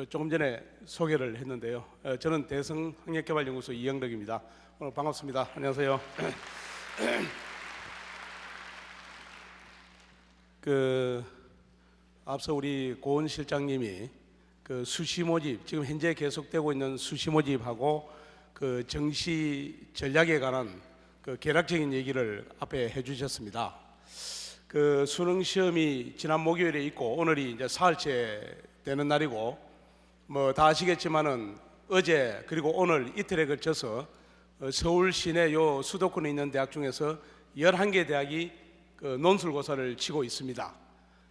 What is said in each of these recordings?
조금 전에 소개를 했는데요. 저는 대성학력개발연구소 이영덕입니다. 오늘 반갑습니다. 안녕하세요. 앞서 우리 고은 실장님이 수시 모집, 지금 현재 계속되고 있는 수시 모집하고 정시 전략에 관한 개략적인 얘기를 앞에 해주셨습니다. 수능 시험이 지난 목요일에 있고 오늘이 이제 사흘째 되는 날이고, 다 아시겠지만은 어제 그리고 오늘 이틀에 걸쳐서 서울 시내 요 수도권에 있는 대학 중에서 11개 대학이 논술고사를 치고 있습니다.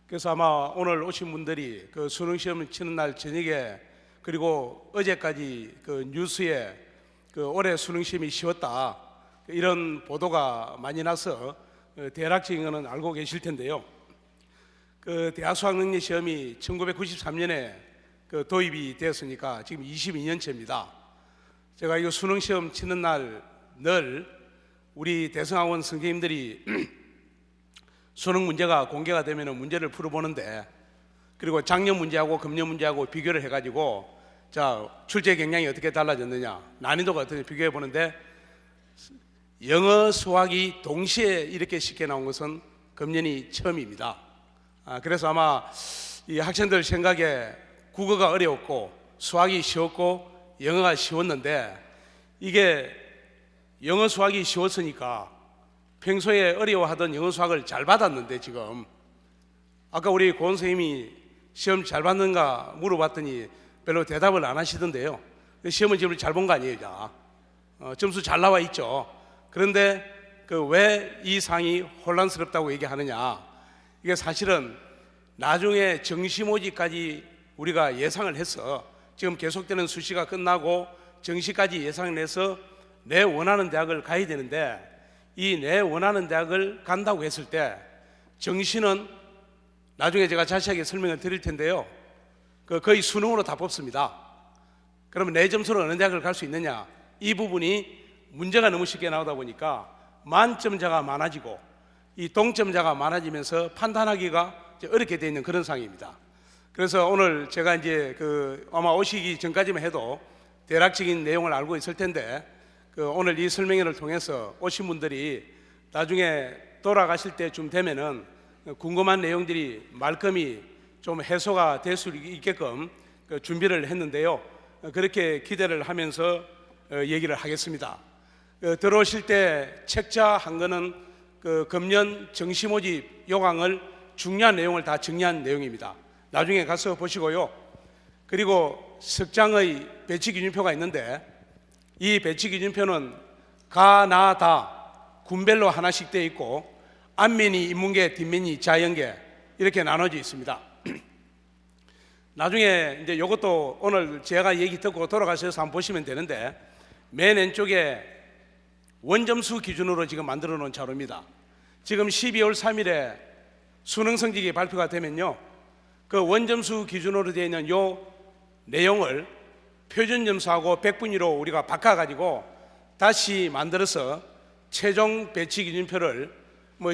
그래서 아마 오늘 오신 분들이 수능 시험을 치는 날 저녁에 그리고 어제까지 뉴스에 올해 수능 시험이 쉬웠다 이런 보도가 많이 나서 대략적인 것은 알고 계실 텐데요. 대학 수학능력 시험이 1993년에 도입이 되었으니까 지금 22년째입니다. 제가 이거 수능 시험 치는 날 늘 우리 대성학원 선생님들이 수능 문제가 공개가 되면 문제를 풀어보는데, 그리고 작년 문제하고 금년 문제하고 비교를 해가지고 자 출제 경향이 어떻게 달라졌느냐, 난이도가 어떻게 비교해 보는데, 영어 수학이 동시에 이렇게 쉽게 나온 것은 금년이 처음입니다. 그래서 아마 이 학생들 생각에 국어가 어려웠고 수학이 쉬웠고 영어가 쉬웠는데, 이게 영어 수학이 쉬웠으니까 평소에 어려워하던 영어 수학을 잘 받았는데, 지금 아까 우리 고은 선생님이 시험 잘 봤는가 물어봤더니 별로 대답을 안 하시던데요. 시험은 지금 잘 본 거 아니에요? 자, 점수 잘 나와 있죠. 그런데 왜 이 상이 혼란스럽다고 얘기하느냐, 이게 사실은 나중에 정시 모집까지 우리가 예상을 해서 지금 계속되는 수시가 끝나고 정시까지 예상을 해서 내 원하는 대학을 가야 되는데, 이 내 원하는 대학을 간다고 했을 때 정시는 나중에 제가 자세하게 설명을 드릴 텐데요, 거의 수능으로 다 뽑습니다. 그러면 내 점수로 어느 대학을 갈 수 있느냐, 이 부분이 문제가 너무 쉽게 나오다 보니까 만점자가 많아지고 이 동점자가 많아지면서 판단하기가 어렵게 되어 있는 그런 상황입니다. 그래서 오늘 제가 이제 아마 오시기 전까지만 해도 대략적인 내용을 알고 있을 텐데, 오늘 이 설명회를 통해서 오신 분들이 나중에 돌아가실 때쯤 되면은 궁금한 내용들이 말끔히 좀 해소가 될 수 있게끔 준비를 했는데요. 그렇게 기대를 하면서 얘기를 하겠습니다. 들어오실 때 책자 한 권은 금년 정시 모집 요강을 중요한 내용을 다 정리한 내용입니다. 나중에 가서 보시고요. 그리고 석장의 배치 기준표가 있는데, 이 배치 기준표는 가, 나, 다 군별로 하나씩 되어 있고 앞면이 인문계, 뒷면이 자연계 이렇게 나눠져 있습니다. 나중에 이제 이것도 오늘 제가 얘기 듣고 돌아가셔서 한번 보시면 되는데, 맨 왼쪽에 원점수 기준으로 지금 만들어 놓은 자료입니다. 지금 12월 3일에 수능 성적이 발표가 되면요, 원점수 기준으로 되어 있는 요 내용을 표준점수하고 백분위로 우리가 바꿔가지고 다시 만들어서 최종 배치 기준표를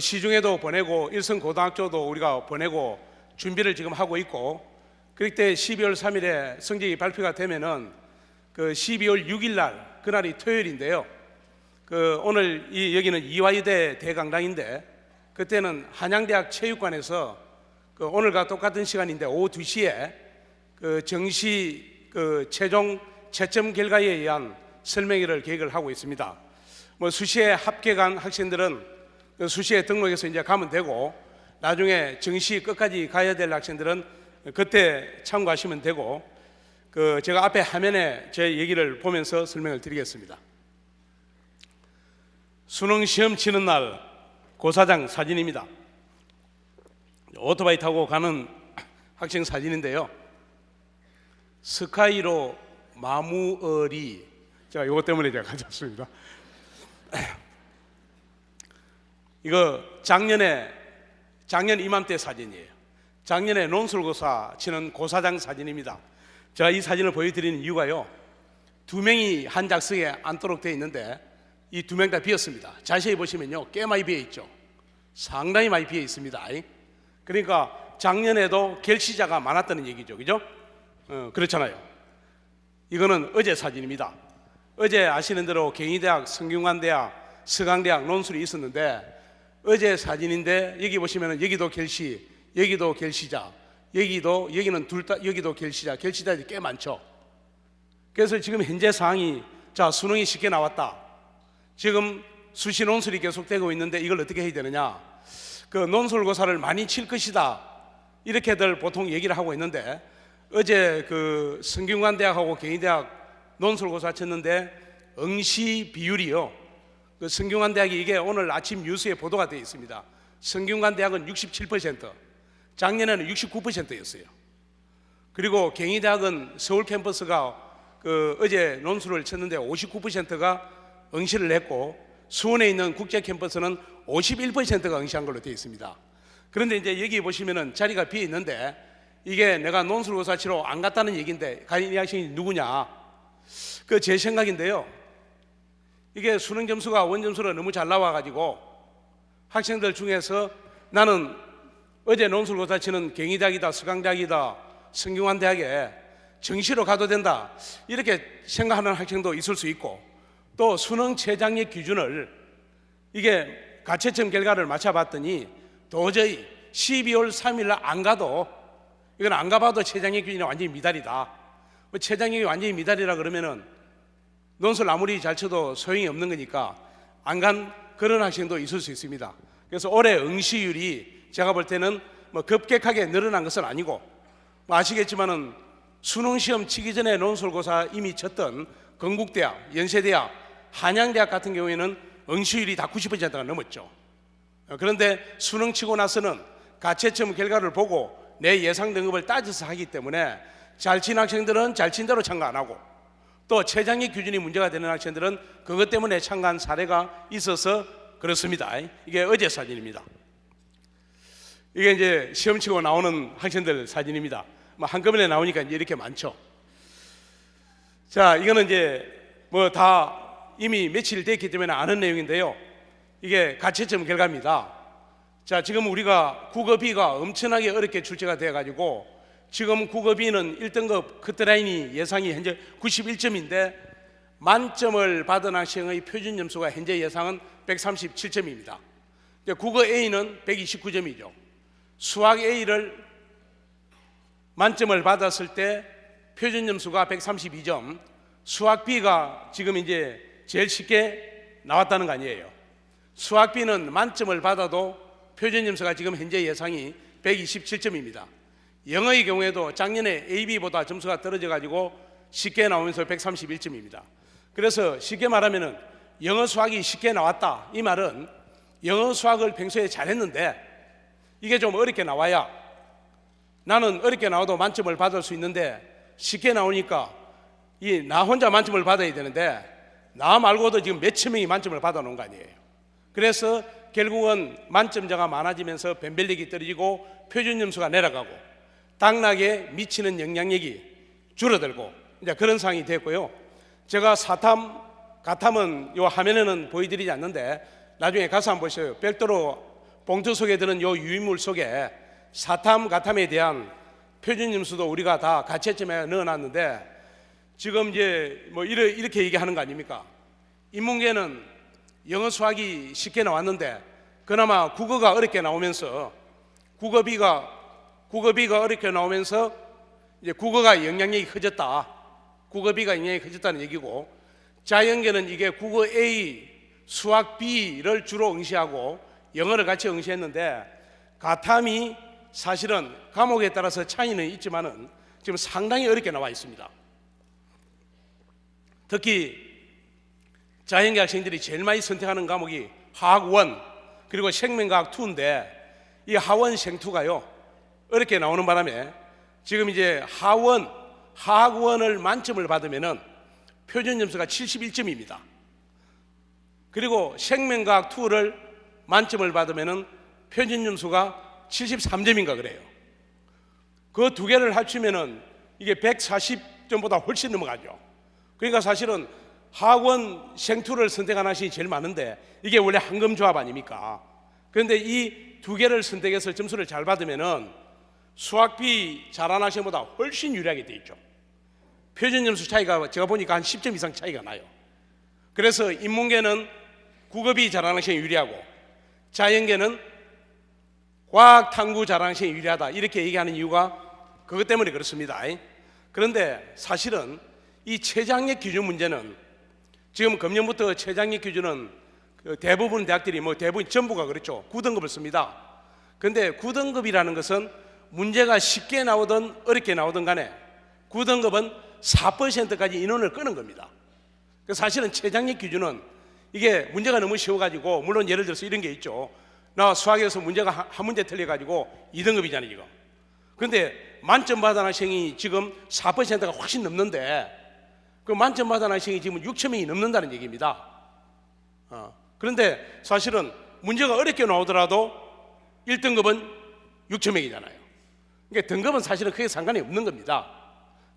시중에도 보내고 일성고등학교도 우리가 보내고 준비를 지금 하고 있고, 그때 12월 3일에 성적이 발표가 되면은 12월 6일 날 그날이 토요일인데요. 오늘 여기는 이화여대 대강당인데, 그때는 한양대학 체육관에서 오늘과 똑같은 시간인데 오후 2시에 정시 최종 채점 결과에 의한 설명회를 계획을 하고 있습니다. 수시에 합격한 학생들은 수시에 등록해서 이제 가면 되고, 나중에 정시 끝까지 가야 될 학생들은 그때 참고하시면 되고, 제가 앞에 화면에 제 얘기를 보면서 설명을 드리겠습니다. 수능 시험 치는 날 고사장 사진입니다. 오토바이 타고 가는 학생 사진인데요. 스카이로 마무어리, 제가 이것 때문에 제가 가져왔습니다. 이거 작년 이맘때 사진이에요. 작년에 논술고사 치는 고사장 사진입니다. 제가 이 사진을 보여드리는 이유가요, 2명이 한 작석에 앉도록 되어 있는데 이 2명 다 비었습니다. 자세히 보시면요, 꽤 많이 비어 있죠. 상당히 많이 비어 있습니다. 그러니까 작년에도 결시자가 많았다는 얘기죠. 그죠? 그렇잖아요. 이거는 어제 사진입니다. 어제 아시는 대로 경희대학, 성균관대학, 서강대학 논술이 있었는데 어제 사진인데 여기 보시면 여기도 결시, 여기도 결시자, 여기는 여기도 결시자들이 꽤 많죠. 그래서 지금 현재 상황이 자 수능이 쉽게 나왔다. 지금 수시 논술이 계속되고 있는데 이걸 어떻게 해야 되느냐? 그 논술고사를 많이 칠 것이다. 이렇게들 보통 얘기를 하고 있는데 어제 그 성균관대학하고 경희대학 논술고사 쳤는데 응시 비율이요. 그 성균관대학이 이게 오늘 아침 뉴스에 보도가 되어 있습니다. 성균관대학은 67%, 작년에는 69%였어요. 그리고 경희대학은 서울 캠퍼스가 그 어제 논술을 쳤는데 59%가 응시를 했고 수원에 있는 국제 캠퍼스는 51%가 응시한 걸로 되어 있습니다. 그런데 이제 여기 보시면은 자리가 비어 있는데 이게 내가 논술고사 치러 안 갔다는 얘기인데 이 학생이 누구냐? 그 제 생각인데요. 이게 수능 점수가 원점수로 너무 잘 나와가지고 학생들 중에서 나는 어제 논술고사 치는 경희대학이다, 서강대학이다, 성균관대학에 정시로 가도 된다 이렇게 생각하는 학생도 있을 수 있고 또 수능 최장력 기준을 이게 가채점 결과를 맞춰봤더니 도저히 12월 3일 안 가도 이건 안 가봐도 최장력 기준이 완전히 미달이다. 최장력이 완전히 미달이라 그러면은 논술 아무리 잘 쳐도 소용이 없는 거니까 안 간 그런 학생도 있을 수 있습니다. 그래서 올해 응시율이 제가 볼 때는 뭐 급격하게 늘어난 것은 아니고 뭐 아시겠지만은 수능 시험 치기 전에 논술고사 이미 쳤던 건국대학, 연세대학, 한양대학 같은 경우에는 응시율이 다 90%가 넘었죠. 그런데 수능 치고 나서는 가채점 결과를 보고 내 예상 등급을 따져서 하기 때문에 잘 친 학생들은 잘 친 대로 참가 안 하고 또 최장력 기준이 문제가 되는 학생들은 그것 때문에 참가한 사례가 있어서 그렇습니다. 이게 어제 사진입니다. 이게 이제 시험 치고 나오는 학생들 사진입니다. 뭐 한꺼번에 나오니까 이제 이렇게 많죠. 자, 이거는 이제 뭐 다 이미 며칠 됐기 때문에 아는 내용인데요. 이게 가채점 결과입니다. 자, 지금 우리가 국어 B가 엄청나게 어렵게 출제가 되어 가지고 지금 국어 B는 1등급 커트라인이 예상이 현재 91점인데 만점을 받은 학생의 표준 점수가 현재 예상은 137점입니다. 국어 A는 129점이죠. 수학 A를 만점을 받았을 때 표준 점수가 132점, 수학 B가 지금 이제 제일 쉽게 나왔다는 거 아니에요. 수학 B는 만점을 받아도 표준 점수가 지금 현재 예상이 127점입니다. 영어의 경우에도 작년에 AB보다 점수가 떨어져 가지고 쉽게 나오면서 131점입니다. 그래서 쉽게 말하면은 영어 수학이 쉽게 나왔다. 이 말은 영어 수학을 평소에 잘했는데 이게 좀 어렵게 나와야 나는 어렵게 나와도 만점을 받을 수 있는데 쉽게 나오니까 나 혼자 만점을 받아야 되는데 나 말고도 지금 몇천 명이 만점을 받아 놓은 거 아니에요. 그래서 결국은 만점자가 많아지면서 변별력이 떨어지고 표준 점수가 내려가고 당락에 미치는 영향력이 줄어들고 이제 그런 상황이 됐고요. 제가 사탐, 가탐은 요 화면에는 보여드리지 않는데 나중에 가서 한번 보세요. 별도로 봉투 속에 드는 요 유인물 속에 사탐, 가탐에 대한 표준 점수도 우리가 다 가채점에 넣어놨는데 지금 이제 뭐 이렇게 얘기하는 거 아닙니까? 인문계는 영어 수학이 쉽게 나왔는데 그나마 국어가 어렵게 나오면서 국어 B가 어렵게 나오면서 이제 국어가 영향력이 커졌다. 국어 B가 영향이 커졌다는 얘기고 자연계는 이게 국어 A, 수학 B를 주로 응시하고 영어를 같이 응시했는데 가탐이 사실은 과목에 따라서 차이는 있지만은 지금 상당히 어렵게 나와 있습니다. 특히 자연계 학생들이 제일 많이 선택하는 과목이 화학 1 그리고 생명과학 2인데 이 하원 생투가요 어렵게 나오는 바람에 지금 이제 화학 1을 만점을 받으면은 표준 점수가 71점입니다. 그리고 생명과학 2를 만점을 받으면은 표준 점수가 73점인가 그래요. 그 두 개를 합치면은 이게 140점보다 훨씬 넘어가죠. 그러니까 사실은 학원 생투를 선택한 학생이 제일 많은데 이게 원래 황금 조합 아닙니까? 그런데 이 두 개를 선택해서 점수를 잘 받으면은 수학비 잘하는 학생보다 훨씬 유리하게 돼 있죠. 표준 점수 차이가 제가 보니까 한 10점 이상 차이가 나요. 그래서 인문계는 국어비 잘하는 학생이 유리하고 자연계는 과학 탐구 잘하는 학생이 유리하다 이렇게 얘기하는 이유가 그것 때문에 그렇습니다. 그런데 사실은 이 최저학력 기준 문제는 지금 금년부터 최저학력 기준은 대부분 대학들이 대부분 전부가 그렇죠. 9등급을 씁니다. 그런데 9등급이라는 것은 문제가 쉽게 나오든 어렵게 나오든 간에 9등급은 4%까지 인원을 끄는 겁니다. 사실은 최저학력 기준은 이게 문제가 너무 쉬워가지고 물론 예를 들어서 이런 게 있죠. 나 수학에서 문제가 한 문제 틀려가지고 2등급이잖아요 지금. 그런데 만점 받은 학생이 지금 4%가 훨씬 넘는데 그 만점 받은 학생이 지금 6,000명이 넘는다는 얘기입니다. 그런데 사실은 문제가 어렵게 나오더라도 1등급은 6,000명이잖아요. 그러니까 등급은 사실은 크게 상관이 없는 겁니다.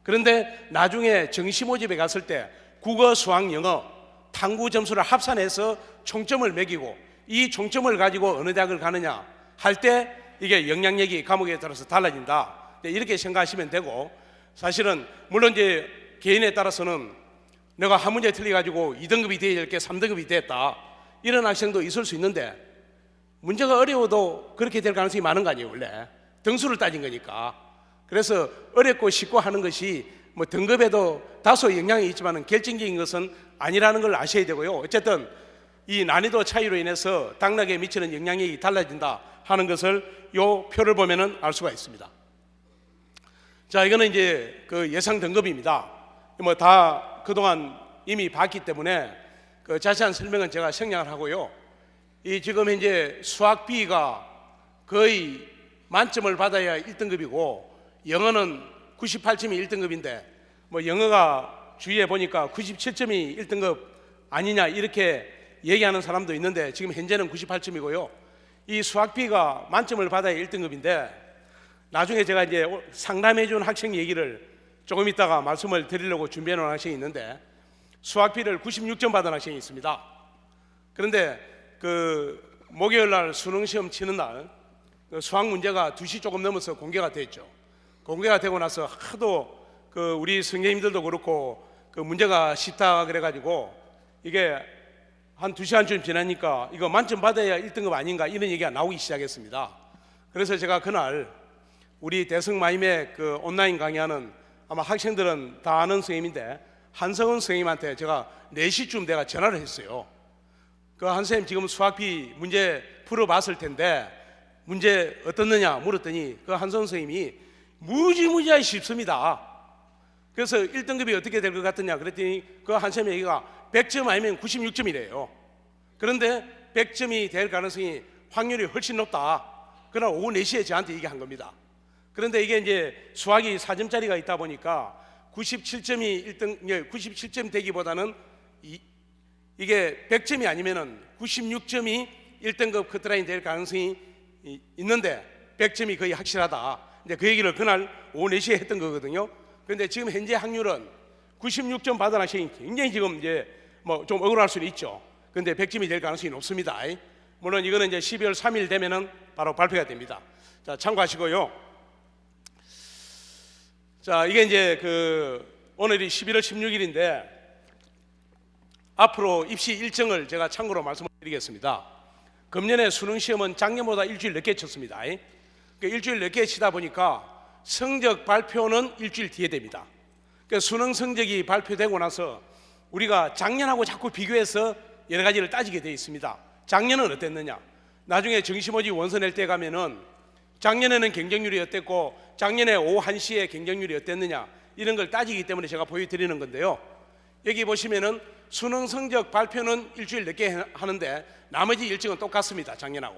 그런데 나중에 정시 모집에 갔을 때 국어, 수학, 영어, 탐구 점수를 합산해서 총점을 매기고 이 총점을 가지고 어느 대학을 가느냐 할 때 이게 영향력이 과목에 따라서 달라진다. 이렇게 생각하시면 되고 사실은 물론 이제 개인에 따라서는 내가 한 문제 틀려가지고 2등급이 돼야 될 게 3등급이 됐다. 이런 학생도 있을 수 있는데 문제가 어려워도 그렇게 될 가능성이 많은 거 아니에요 원래. 등수를 따진 거니까. 그래서 어렵고 쉽고 하는 것이 등급에도 다소 영향이 있지만 결정적인 것은 아니라는 걸 아셔야 되고요. 어쨌든 이 난이도 차이로 인해서 당락에 미치는 영향력이 달라진다 하는 것을 요 표를 보면은 알 수가 있습니다. 자, 이거는 이제 그 예상 등급입니다. 다 그동안 이미 봤기 때문에 그 자세한 설명은 제가 생략을 하고요. 이 지금 현재 수학비가 거의 만점을 받아야 1등급이고 영어는 98점이 1등급인데 영어가 주위에 보니까 97점이 1등급 아니냐 이렇게 얘기하는 사람도 있는데 지금 현재는 98점이고요. 이 수학비가 만점을 받아야 1등급인데 나중에 제가 이제 상담해 준 학생 얘기를 조금 있다가 말씀을 드리려고 준비해 놓은 학생이 있는데 수학비를 96점 받은 학생이 있습니다. 그런데 그 목요일 날 수능 시험 치는 날 수학 문제가 2시 조금 넘어서 공개가 됐죠. 공개가 되고 나서 하도 그 우리 선생님들도 그렇고 그 문제가 쉽다 그래가지고 이게 한 2시간쯤 지나니까 이거 만점 받아야 1등급 아닌가 이런 얘기가 나오기 시작했습니다. 그래서 제가 그날 우리 대성마임의 그 온라인 강의하는 아마 학생들은 다 아는 선생님인데 한성은 선생님한테 제가 4시쯤 내가 전화를 했어요. 그 한 선생님 지금 수학비 문제 풀어봤을 텐데 문제 어떻느냐 물었더니 그 한성은 선생님이 무지무지하게 쉽습니다. 그래서 1등급이 어떻게 될 것 같느냐 그랬더니 그 한 선생님 얘기가 100점 아니면 96점이래요. 그런데 100점이 될 가능성이 확률이 훨씬 높다. 그날 오후 4시에 저한테 얘기한 겁니다. 그런데 이게 이제 수학이 4점짜리가 있다 보니까 97점이 1등, 97점 되기보다는 이게 100점이 아니면은 96점이 1등급 커트라인 될 가능성이 있는데 100점이 거의 확실하다. 이제 그 얘기를 그날 오후 4시에 했던 거거든요. 그런데 지금 현재 확률은 96점 받은 학생이 굉장히 지금 이제 좀 억울할 수는 있죠. 그런데 100점이 될 가능성이 높습니다. 물론 이거는 이제 12월 3일 되면은 바로 발표가 됩니다. 자, 참고하시고요. 자, 이게 이제 오늘이 11월 16일인데 앞으로 입시 일정을 제가 참고로 말씀을 드리겠습니다. 금년에 수능 시험은 작년보다 일주일 늦게 쳤습니다. 그러니까 일주일 늦게 치다 보니까 성적 발표는 일주일 뒤에 됩니다. 그러니까 수능 성적이 발표되고 나서 우리가 작년하고 자꾸 비교해서 여러 가지를 따지게 되어 있습니다. 작년은 어땠느냐? 나중에 정시모집 원서 낼 때 가면은 작년에는 경쟁률이 어땠고 작년에 오후 1시에 경쟁률이 어땠느냐 이런 걸 따지기 때문에 제가 보여드리는 건데요. 여기 보시면은 수능 성적 발표는 일주일 늦게 하는데 나머지 일정은 똑같습니다. 작년하고.